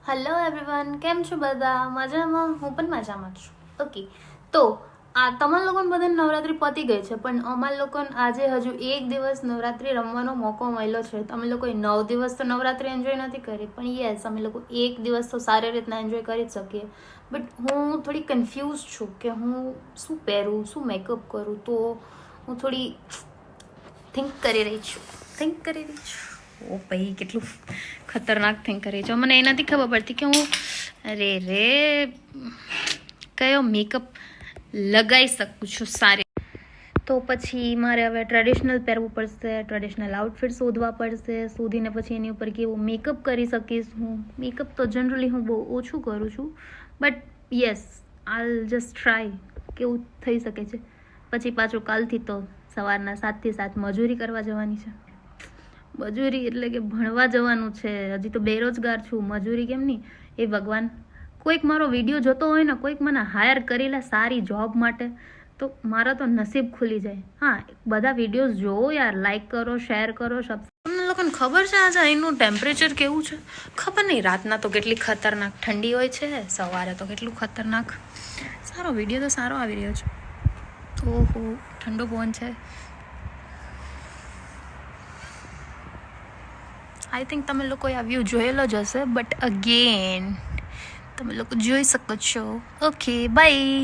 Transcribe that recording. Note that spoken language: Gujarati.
હેલો એવરીવન, કેમ છો બધા? મજામાં? હું પણ મજામાં છું. ઓકે, તો આ તમારા લોકોને બધાને નવરાત્રિ પતી ગઈ છે, પણ અમારા લોકોને આજે હજુ એક દિવસ નવરાત્રિ રમવાનો મોકો મળ્યો છે. તમે લોકોએ 9 દિવસ તો નવરાત્રિ એન્જોય નથી કરી, પણ યસ, અમે લોકો એક દિવસ તો સારી રીતના એન્જોય કરી જ શકીએ. બટ હું થોડી કન્ફ્યુઝ છું કે હું શું પહેરું, શું મેકઅપ કરું, તો હું થોડી થિંક કરી રહી છું. ઓ ભાઈ, કેટલું ખતરનાક થિંક કરી છે. મને એ નથી ખબર પડતી કે હું કયો મેકઅપ લગાવી શકું છું સારી. તો પછી મારે હવે ટ્રેડિશનલ પહેરવું પડશે, ટ્રેડિશનલ આઉટફિટ શોધવા પડશે. શોધીને પછી એની ઉપર કેવું મેકઅપ કરી શકીશ હું. મેકઅપ તો જનરલી હું બહુ ઓછું કરું છું, બટ યસ, આલ જસ્ટ ટ્રાય કેવું થઈ શકે છે. પછી પાછું કાલથી તો સવારના 7 થી 7 મજૂરી કરવા જવાની છે. મજૂરી એટલે કે ભણવા જવાનું છે. હજી તો બેરોજગાર છું, મજૂરી કેમ નહીં એ ભગવાન. કોઈક મારો વિડીયો જોતો હોય ને, કોઈક મને હાયર કરી લે સારી જોબ માટે, તો મારા તો નસીબ ખુલી જાય. હા, બધા વિડીયોઝ જોવો યાર, લાઈક કરો, શેર કરો. તમને લોકોને ખબર છે આજે અહીંનું ટેમ્પરેચર કેવું છે? ખબર નહીં, રાતના તો કેટલી ખતરનાક ઠંડી હોય છે, સવારે તો કેટલું ખતરનાક. સારો વિડીયો તો સારો આવી રહ્યો છે. ઓહો, ઠંડો પવન છે. આઈ થિંક તમે લોકોએ આ વ્યૂ જોયેલો જ હશે, બટ અગેન તમે લોકો જોઈ શકો છો. Okay, by.